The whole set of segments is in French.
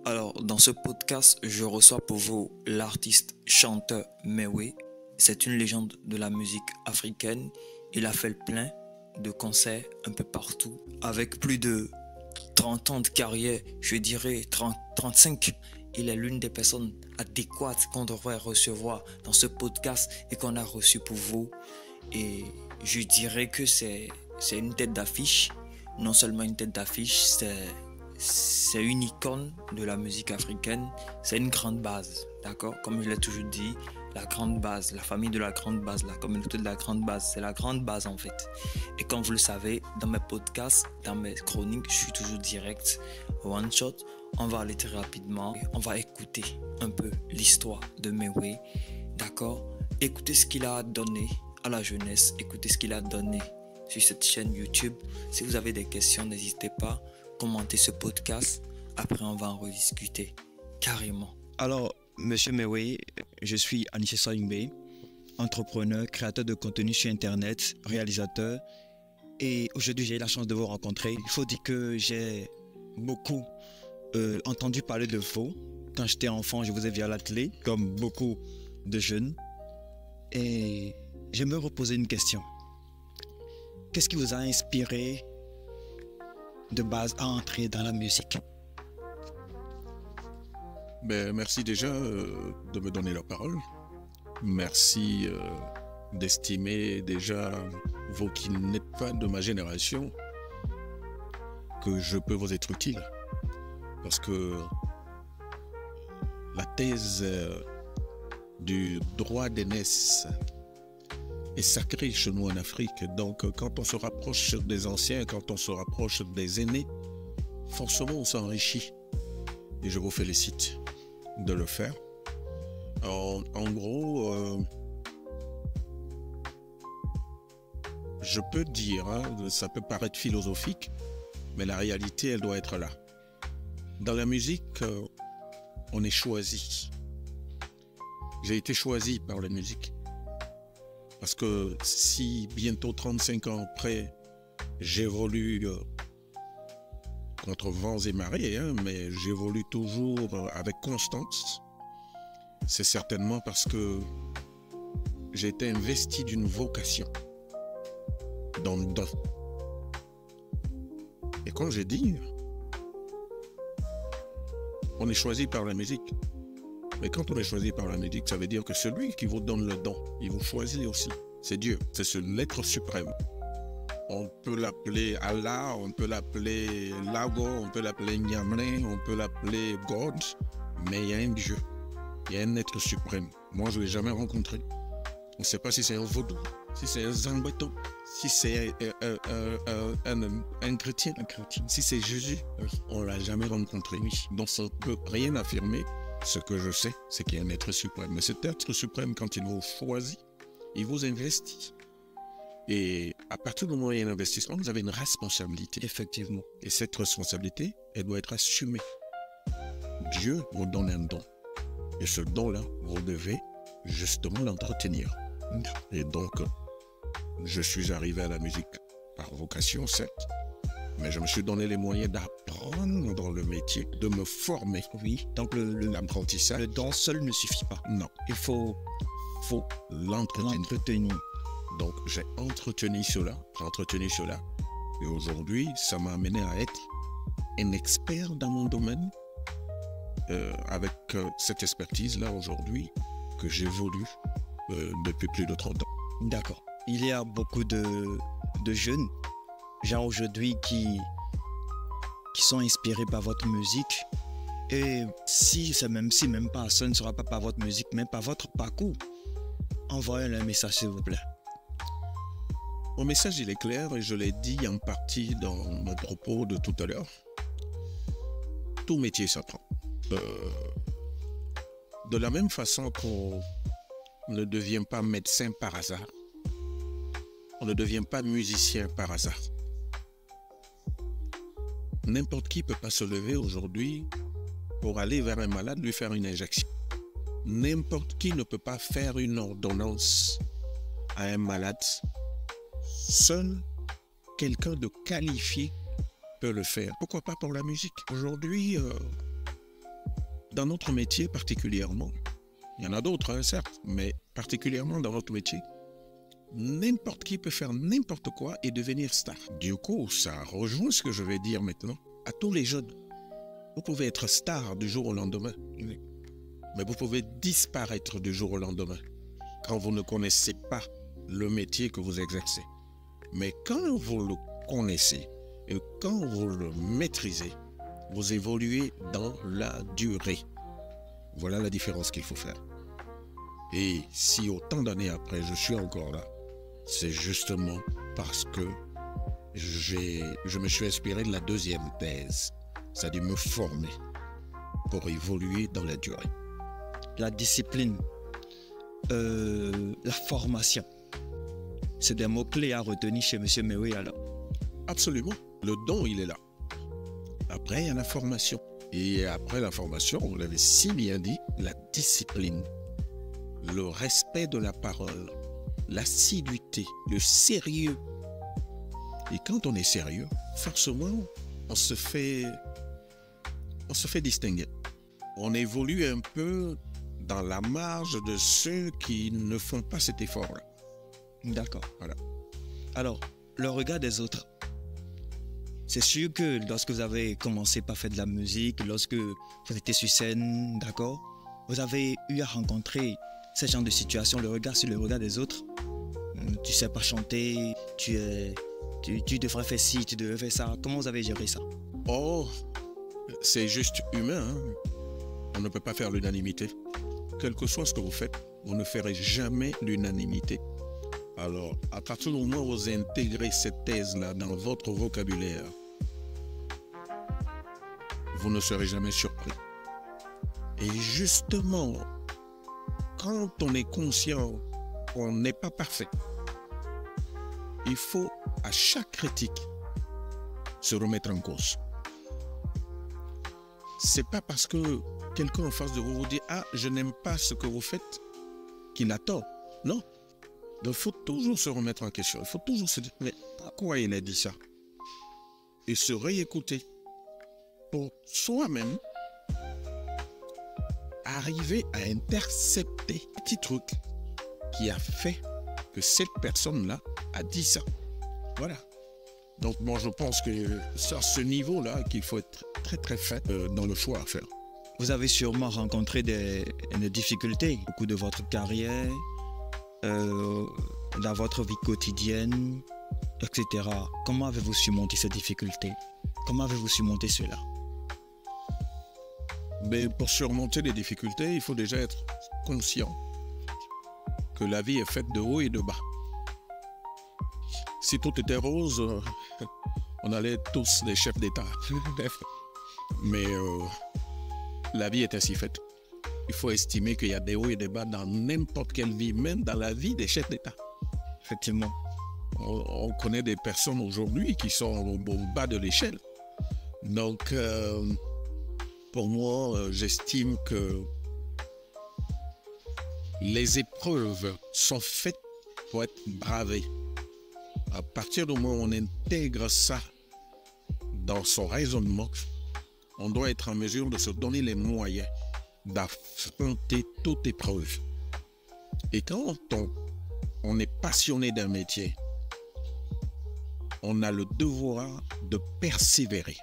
Alors, dans ce podcast, je reçois pour vous l'artiste chanteur Mewe. C'est une légende de la musique africaine. Il a fait le plein de concerts un peu partout. Avec plus de 30 ans de carrière, je dirais 35. Il est l'une des personnes adéquates qu'on devrait recevoir dans ce podcast et qu'on a reçu pour vous. Et je dirais que c'est une tête d'affiche. Non seulement une tête d'affiche, c'est une icône de la musique africaine. C'est une grande base, d'accord? Comme je l'ai toujours dit, la grande base, la famille de la grande base, la communauté de la grande base, c'est la grande base en fait. Et comme vous le savez, dans mes podcasts, dans mes chroniques, je suis toujours direct, one shot. On va aller très rapidement. On va écouter un peu l'histoire de Mewe, d'accord? Écoutez ce qu'il a donné à la jeunesse, écoutez ce qu'il a donné sur cette chaîne YouTube. Si vous avez des questions, n'hésitez pas. Commenter ce podcast. Après, on va en rediscuter carrément. Alors, Monsieur Mewe, je suis Aniche Soyingbe, entrepreneur, créateur de contenu sur Internet, réalisateur. Et aujourd'hui, j'ai eu la chance de vous rencontrer. Il faut dire que j'ai beaucoup entendu parler de vous. Quand j'étais enfant, je vous ai vu à la télé, comme beaucoup de jeunes. Et j'aimerais vous poser une question. Qu'est-ce qui vous a inspiré de base à entrer dans la musique? Merci déjà de me donner la parole. Merci d'estimer déjà, vous qui n'êtes pas de ma génération, que je peux vous être utile. Parce que la thèse du droit d'aînesse est sacrée chez nous en Afrique. Donc quand on se rapproche des anciens, quand on se rapproche des aînés, forcément on s'enrichit. Et je vous félicite de le faire. En gros, je peux dire, ça peut paraître philosophique, mais la réalité, elle doit être là. Dans la musique, on est choisi. J'ai été choisi par la musique. Parce que si bientôt 35 ans après, j'évolue contre vents et marées, mais j'évolue toujours avec constance, c'est certainement parce que j'ai été investi d'une vocation, d'un don. Et comme j'ai dit, on est choisi par la musique. Mais quand on est choisi par la musique, ça veut dire que celui qui vous donne le don, il vous choisit aussi. C'est Dieu, c'est l'être suprême. On peut l'appeler Allah, on peut l'appeler Lago, on peut l'appeler Nyamlé, on peut l'appeler God, mais il y a un Dieu, il y a un être suprême. Moi, je ne l'ai jamais rencontré. On ne sait pas si c'est un vaudou, si c'est un zambeto, si c'est un chrétien, si c'est Jésus. On ne l'a jamais rencontré. Donc, ça ne peut rien affirmer. Ce que je sais, c'est qu'il y a un être suprême. Mais cet être suprême, quand il vous choisit, il vous investit. Et à partir du moment où il y a un investissement, vous avez une responsabilité. Effectivement. Et cette responsabilité, elle doit être assumée. Dieu vous donne un don. Et ce don-là, vous devez justement l'entretenir. Et donc, je suis arrivé à la musique par vocation, certes, mais je me suis donné les moyens d'apprendre dans le métier, de me former. Oui, donc l'apprentissage. Le don seul ne suffit pas. Non. Il faut l'entretenir. Donc, j'ai entretenu cela. Et aujourd'hui, ça m'a amené à être un expert dans mon domaine. Avec cette expertise-là, aujourd'hui, que j'évolue depuis plus de 30 ans. D'accord. Il y a beaucoup de jeunes, gens aujourd'hui, qui sont inspirés par votre musique. Et si même pas, ça ne sera pas par votre musique, mais par votre parcours, envoyez un message, s'il vous plaît. Mon message, il est clair et je l'ai dit en partie dans mon propos de tout à l'heure. Tout métier s'apprend. De la même façon qu'on ne devient pas médecin par hasard, on ne devient pas musicien par hasard. N'importe qui ne peut pas se lever aujourd'hui pour aller vers un malade, lui faire une injection. N'importe qui ne peut pas faire une ordonnance à un malade. Seul quelqu'un de qualifié peut le faire. Pourquoi pas pour la musique? Aujourd'hui, dans notre métier particulièrement, il y en a d'autres, hein, certes, mais particulièrement dans notre métier, n'importe qui peut faire n'importe quoi et devenir star. Du coup, ça rejoint ce que je vais dire maintenant à tous les jeunes. Vous pouvez être star du jour au lendemain, mais vous pouvez disparaître du jour au lendemain quand vous ne connaissez pas le métier que vous exercez. Mais quand vous le connaissez et quand vous le maîtrisez, vous évoluez dans la durée. Voilà la différence qu'il faut faire. Et si autant d'années après, je suis encore là, c'est justement parce que je me suis inspiré de la deuxième thèse, c'est-à-dire me former pour évoluer dans la durée. La discipline, la formation, c'est des mots-clés à retenir chez M. Mewé alors. Absolument. Le don, il est là. Après, il y a la formation. Et après la formation, vous l'avez si bien dit, la discipline, le respect de la parole, l'assiduité, le sérieux. Et quand on est sérieux, forcément, on se fait distinguer. On évolue un peu dans la marge de ceux qui ne font pas cet effort-là. D'accord. Voilà. Alors, le regard des autres. C'est sûr que lorsque vous avez commencé par faire de la musique, lorsque vous étiez sur scène, d'accord, vous avez eu à rencontrer ce genre de situation, le regard sur le regard des autres. Tu sais pas chanter, tu devrais faire ci, tu devrais faire ça. Comment vous avez géré ça? Oh, c'est juste humain, hein? On ne peut pas faire l'unanimité. Quel que soit ce que vous faites, vous ne ferez jamais l'unanimité. Alors, à partir du moment où vous intégrez cette thèse-là dans votre vocabulaire, vous ne serez jamais surpris. Et justement, quand on est conscient qu'on n'est pas parfait, il faut à chaque critique se remettre en cause. C'est pas parce que quelqu'un en face de vous vous dit « Ah, je n'aime pas ce que vous faites » qu'il a tort. Non. Donc, il faut toujours se remettre en question. Il faut toujours se dire « Mais pourquoi il a dit ça ?» Et se réécouter pour soi-même arriver à intercepter un petit truc qui a fait que cette personne-là a dit ça. Voilà. Donc, moi, je pense que c'est à ce niveau-là qu'il faut être très, très fin dans le choix à faire. Vous avez sûrement rencontré des difficultés au cours de votre carrière, dans votre vie quotidienne, etc. Comment avez-vous surmonté ces difficultés? Comment avez-vous surmonté cela? Mais pour surmonter les difficultés, il faut déjà être conscient que la vie est faite de haut et de bas. Si tout était rose, on allait être tous des chefs d'État. Mais la vie est ainsi faite. Il faut estimer qu'il y a des hauts et des bas dans n'importe quelle vie, même dans la vie des chefs d'État. Effectivement. On connaît des personnes aujourd'hui qui sont au bas de l'échelle. Donc, pour moi, j'estime que les épreuves sont faites pour être bravées. À partir du moment où on intègre ça dans son raisonnement, on doit être en mesure de se donner les moyens d'affronter toute épreuve. Et quand on est passionné d'un métier, on a le devoir de persévérer.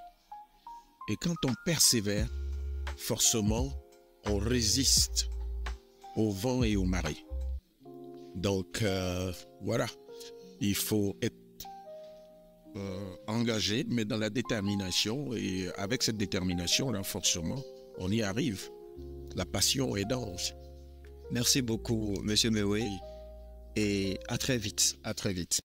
Et quand on persévère, forcément, on résiste au vent et aux marées. Donc, voilà. Il faut être engagé, mais dans la détermination. Et avec cette détermination, là, forcément, on y arrive. La passion est dense. Merci beaucoup, M. Mewé. Et à très vite. À très vite.